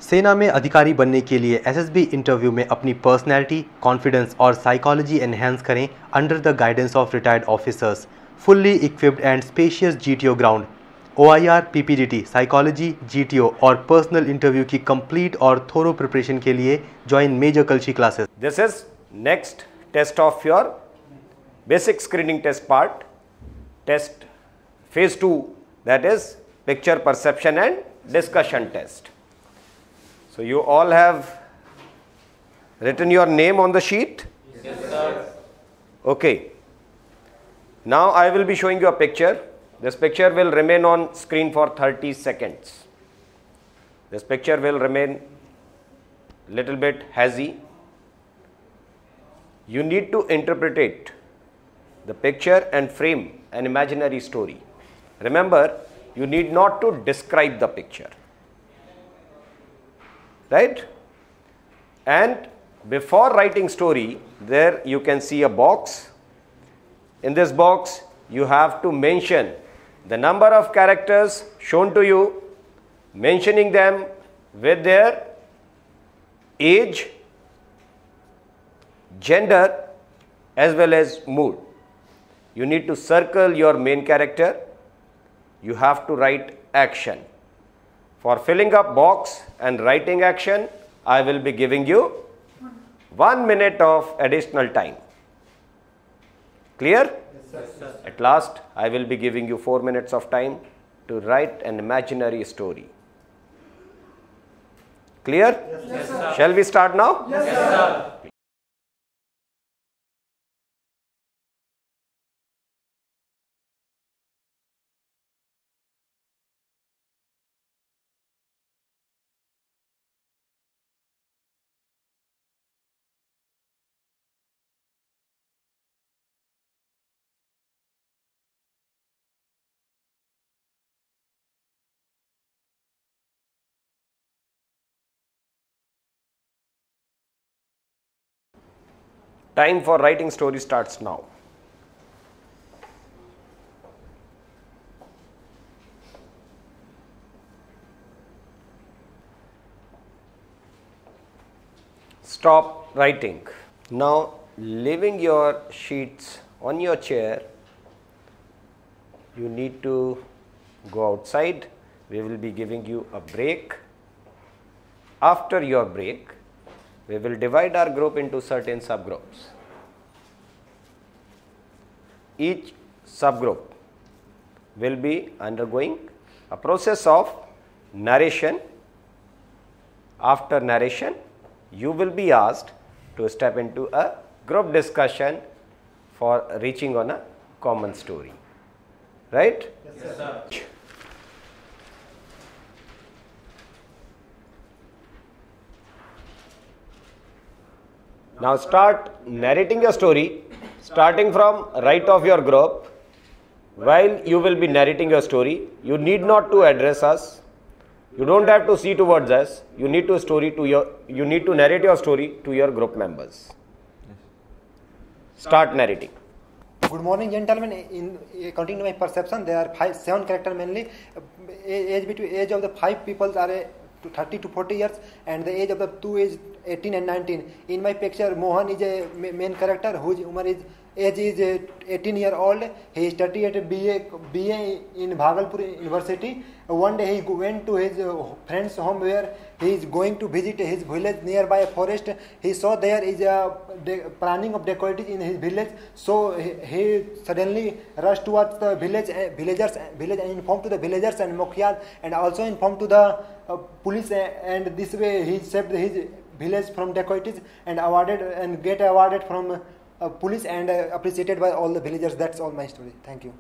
सेना में अधिकारी बनने के लिए एसएसबी इंटरव्यू में अपनी पर्सनैलिटी, कॉन्फिडेंस और साइकोलॉजी एनहेंस करें under the guidance of retired officers. Fully equipped and spacious GTO ground, OIR, PPDT, psychology, GTO और पर्सनल इंटरव्यू की कंप्लीट और थोरो प्रिपरेशन के लिए join major Kalchi classes. This is next test of your basic screening test part, test phase 2, that is picture perception and discussion test. So you all have written your name on the sheet? Yes, sir. Okay. Now I will be showing you a picture. This picture will remain on screen for 30 seconds. This picture will remain little bit hazy. You need to interpret the picture and frame an imaginary story. Remember, you need not to describe the picture. Right? And before writing story, there you can see a box. In this box, you have to mention the number of characters shown to you, mentioning them with their age, gender, as well as mood. You need to circle your main character. You have to write action. For filling up box and writing action, I will be giving you 1 minute of additional time. Clear? Yes, sir. At last, I will be giving you 4 minutes of time to write an imaginary story. Clear? Yes, sir. Shall we start now? Yes, sir. Time for writing story starts now. Stop writing. Now, leaving your sheets on your chair, you need to go outside. We will be giving you a break. After your break, we will divide our group into certain subgroups. Each subgroup will be undergoing a process of narration. After narration, you will be asked to step into a group discussion for reaching on a common story. Right? Yes, sir. Now start narrating your story, starting from right of your group. While you will be narrating your story, you need not to address us. You don't have to see towards us. You need to narrate your story to your group members. Start narrating. Good morning, gentlemen. According to my perception, there are 7 characters mainly. Age of the 5 people are 30 to 40 years, and the age of the 2 is 18 and 19. In my picture, Mohan is a main character whose age is 18 years old. He studied at BA in Bhagalpur University. One day he went to his friend's home where he is going to visit his village nearby a forest. He saw there is a planning of dacoities in his village, so he suddenly rushed towards the village and informed to the villagers and Mukhyal, and also informed to the police, and this way he saved his village from dacoities and get awarded from police and appreciated by all the villagers. That's all my story. Thank you.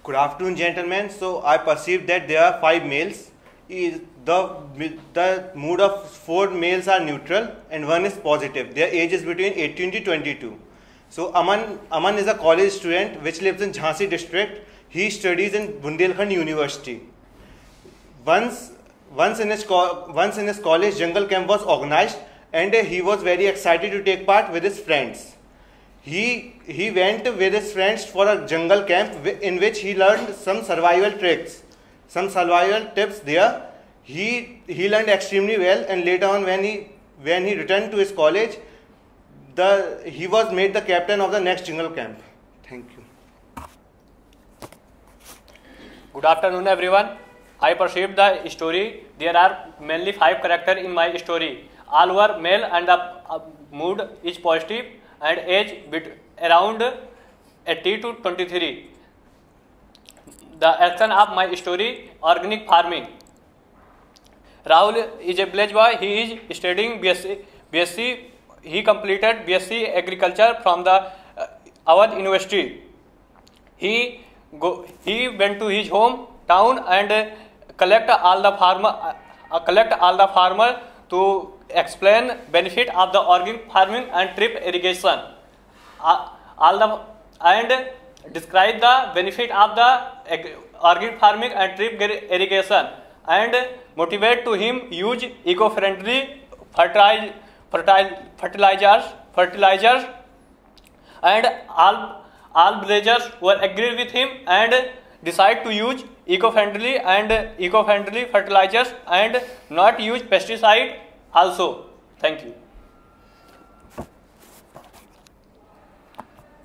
Good afternoon, gentlemen. So I perceive that there are 5 males. The mood of 4 males are neutral and 1 is positive. Their age is between 18 to 22. So Aman is a college student which lives in Jhansi district. He studies in Bundelkhand University. Once in his college, jungle camp was organized, and he was very excited to take part with his friends. He went with his friends for a jungle camp in which he learned some survival tricks, some survival tips there. He learned extremely well, and later on when he returned to his college, he was made the captain of the next jungle camp. Thank you. Good afternoon, everyone. I perceived the story. There are mainly 5 characters in my story. All were male and the mood is positive and age around 80 to 23. The action of my story, organic farming. Rahul is a village boy. He is studying BSc. He completed BSc Agriculture from the Awadh University. He went to his hometown and collect all the farmer to explain benefit of the organic farming and drip irrigation. And describe the benefit of the organic farming and drip irrigation, and motivate to him use eco-friendly fertilizers, and all villagers were agreed with him and decide to use eco-friendly fertilizers and not use pesticide also. Thank you.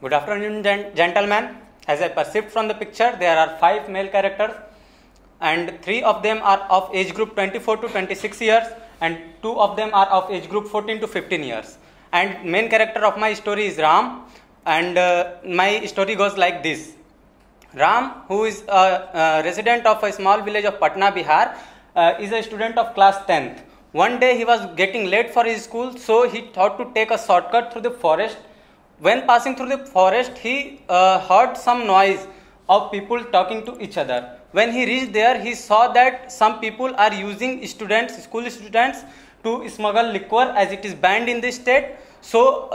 Good afternoon, gentlemen. As I perceived from the picture, there are 5 male characters, and 3 of them are of age group 24 to 26 years, and 2 of them are of age group 14 to 15 years. And main character of my story is Ram, and my story goes like this. Ram, who is a resident of a small village of Patna, Bihar, is a student of class 10th. One day he was getting late for his school, so he thought to take a shortcut through the forest. When passing through the forest, he heard some noise of people talking to each other. When he reached there, he saw that some people are using school students to smuggle liquor, as it is banned in the state. So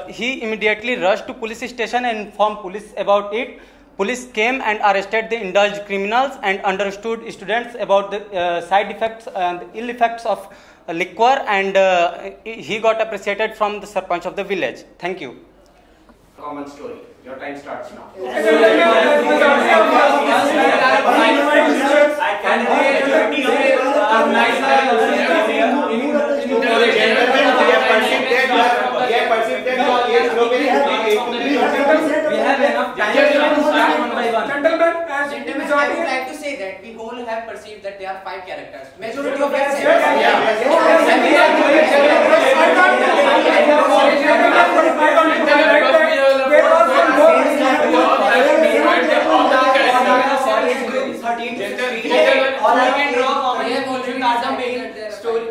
he immediately rushed to police station and informed police about it. Police came and arrested the indulged criminals and understood students about the side effects and ill effects of liquor, and he got appreciated from the Sarpanch of the village. Thank you. Common story. Your time starts now. We have enough time. Gentlemen, I would like to say that we all have perceived that there are 5 characters. Majority of us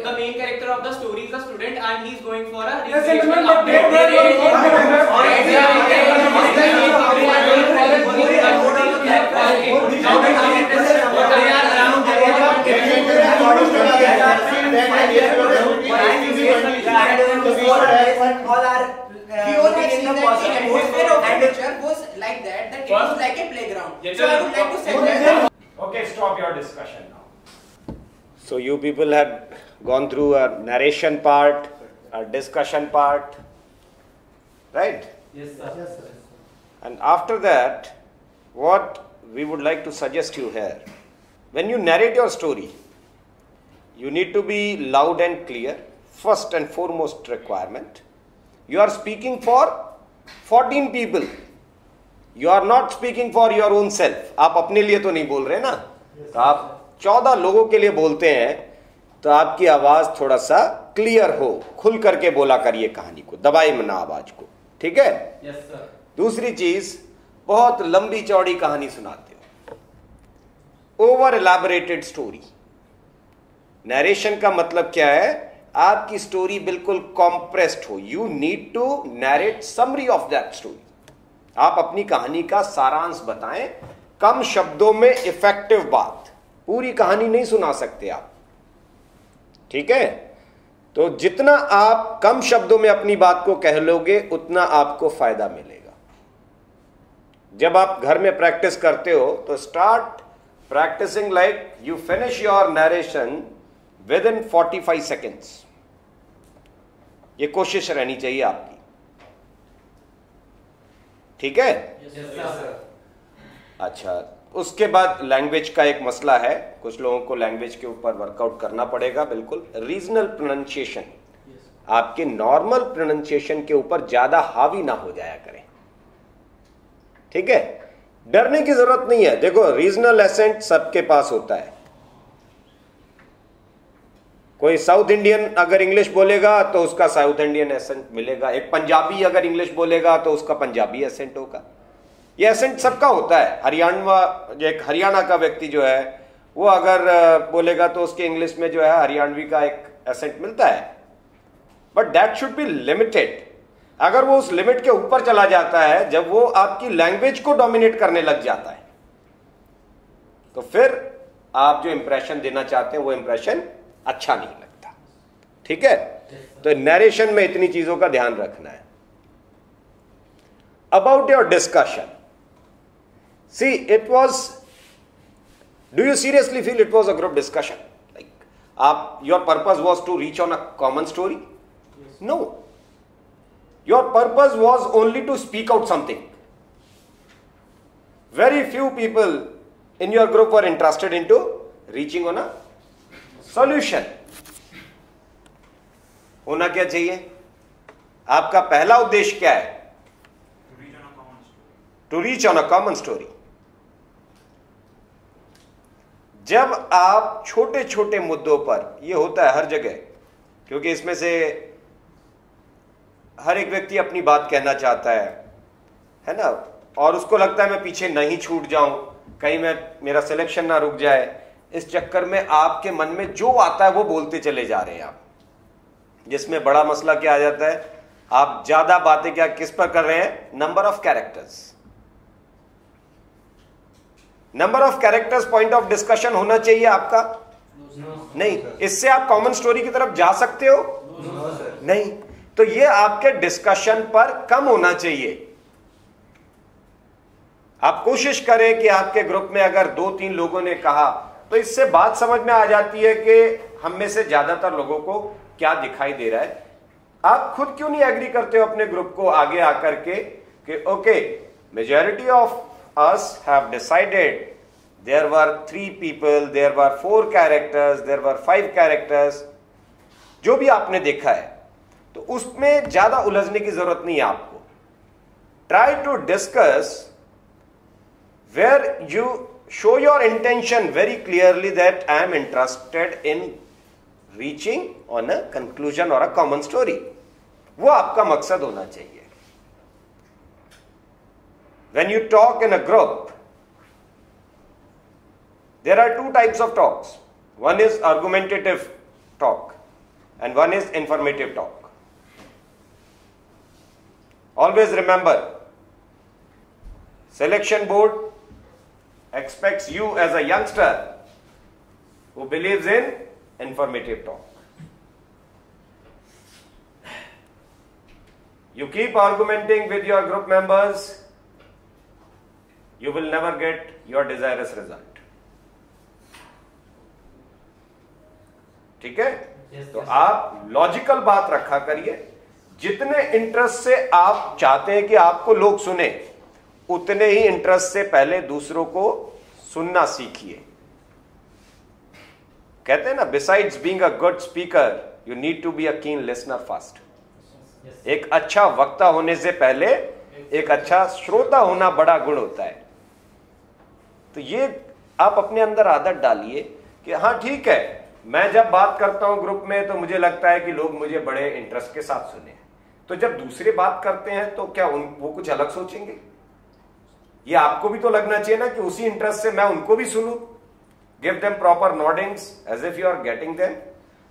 the main character of the story is a student and he is going for a like that it was like a playground. So I would like to say that. Okay, stop your discussion now. So you people have gone through a narration part, a discussion part, right? Yes, sir. Yes, sir. And after that, what we would like to suggest you here, when you narrate your story, you need to be loud and clear. First and foremost requirement. You are speaking for 14 people. You are not speaking for your own self. आप अपने लिए तो नहीं बोल रहे ना, तो आप 14 लोगों के लिए बोलते हैं, तो आपकी आवाज थोड़ा सा क्लियर हो, खुल करके बोला करिए कहानी को, दबाए मना आवाज को, ठीक है? Yes, sir. दूसरी चीज, बहुत लंबी चौड़ी कहानी सुनाते हो, ओवर एलैबोरेटेड स्टोरी. नरेशन का मतलब क्या है? आपकी स्टोरी बिल्कुल कॉम्प्रेस्ड हो. You need to narrate summary of that story. आप अपनी कहानी का सारांश बताएं, कम शब्दों में इफेक्टिव बात. पूरी कहानी नहीं सुना सकते आप, ठीक है? तो जितना आप कम शब्दों में अपनी बात को कह लोगे, उतना आपको फायदा मिलेगा. जब आप घर में प्रैक्टिस करते हो, तो start practicing like you finish your narration within 45 seconds. ये कोशिश रहनी चाहिए आपकी, ठीक है? Yes, sir. अच्छा, उसके बाद लैंग्वेज का एक मसला है, कुछ लोगों को लैंग्वेज के ऊपर वर्कआउट करना पड़ेगा। बिल्कुल रीजनल प्रोनाउंसिएशन, आपके नॉर्मल प्रोनाउंसिएशन के ऊपर ज्यादा हावी ना हो जाया करें, ठीक है। डरने की जरूरत नहीं है। देखो रीजनल एसेंट सबके पास होता है। कोई साउथ इंडियन अगर इंग्लिश बोलेगा तो उसका साउथ इंडियन एसेंट मिलेगा, एक पंजाबी अगर इंग्लिश बोलेगा तो उसका पंजाबी एसेंट होगा। ये एसेंट सबका होता है। हरियाणा का व्यक्ति जो है वो अगर बोलेगा तो उसके इंग्लिश में जो है हरियाणवी का एक एसेंट मिलता है, but that should be limited. अगर वो उस लिमिट के ऊपर चला जाता है, जब वो आपकी लैंग्वेज को डोमिनेट करने लग जाता है, तो फिर आप जो इंप्रेशन देना चाहते हैं वो इंप्रेशन अच्छा नहीं लगता, ठीक है। तो नरेशन में इतनी चीजों का ध्यान रखना है। About your discussion, see it was, do you seriously feel it was a group discussion? Like आप, your purpose was to reach on a common story? No, your purpose was only to speak out something. Very few people in your group were interested into reaching on a solution. होना क्या चाहिए? आपका पहला उद्देश्य क्या है? To reach on a common story. जब आप छोटे छोटे मुद्दों पर, ये होता है हर जगह, क्योंकि इसमें से हर एक व्यक्ति अपनी बात कहना चाहता है ना, और उसको लगता है मैं पीछे नहीं छूट जाऊं, कहीं मेरा सिलेक्शन ना रुक जाए। इस चक्कर में आपके मन में जो आता है वो बोलते चले जा रहे हैं आप, जिसमें बड़ा मसला क्या आ जाता है, आप ज्यादा बातें क्या किस पर कर रहे हैं? Number of characters. Number of characters point of discussion होना चाहिए आपका? नहीं। इससे आप कॉमन स्टोरी की तरफ जा सकते हो? नहीं। तो ये आपके डिस्कशन पर कम होना चाहिए। आप कोशिश करें कि आपके ग्रुप में अगर 2-3 लोगों ने कहा, तो इससे बात समझ में आ जाती है कि हम में से ज्यादातर लोगों को क्या दिखाई दे रहा है। आप खुद क्यों नहीं एग्री करते हो अपने ग्रुप को आगे आकर के कि okay, majority of us have decided, there were 3 people, there were 4 characters, there were 5 characters, जो भी आपने देखा है, तो उसमें ज्यादा उलझने की जरूरत नहीं है आपको। Try to discuss where you show your intention very clearly that I am interested in reaching on a conclusion और अ कॉमन स्टोरी। वो आपका मकसद होना चाहिए। When you talk in a group, there are 2 types of talks. One is argumentative talk and one is informative talk. Always remember, selection board expects you as a youngster who believes in informative talk. You keep argumenting with your group members, you will never get your desirous result. ठीक है? तो आप logical बात रखा करिए। जितने interest से आप चाहते हैं कि आपको लोग सुने, उतने ही इंटरेस्ट से पहले दूसरों को सुनना सीखिए। कहते हैं ना, besides being a good speaker you need to be a keen listener first. एक अच्छा वक्ता होने से पहले एक अच्छा श्रोता होना बड़ा गुण होता है। तो ये आप अपने अंदर आदत डालिए कि हाँ ठीक है, मैं जब बात करता हूं ग्रुप में तो मुझे लगता है कि लोग मुझे बड़े इंटरेस्ट के साथ सुने, तो जब दूसरे बात करते हैं तो क्या वो कुछ अलग सोचेंगे? ये आपको भी तो लगना चाहिए ना कि उसी इंटरेस्ट से मैं उनको भी सुनूं। Give them proper noddings as if you are getting them.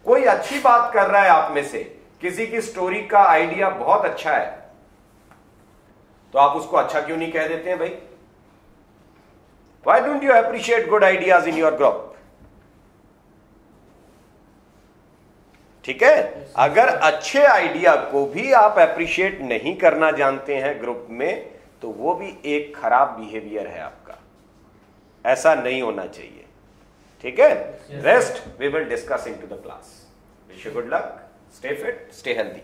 कोई अच्छी बात कर रहा है आप में से, किसी की स्टोरी का आइडिया बहुत अच्छा है, तो आप उसको अच्छा क्यों नहीं कह देते हैं भाई? Why don't you appreciate good ideas in your group? ठीक है? अगर अच्छे आइडिया को भी आप अप्रिशिएट नहीं करना जानते हैं ग्रुप में, तो वो भी एक खराब बिहेवियर है आपका। ऐसा नहीं होना चाहिए। ठीक है? Rest we will discuss into the class. Wish you good luck, stay fit, stay healthy.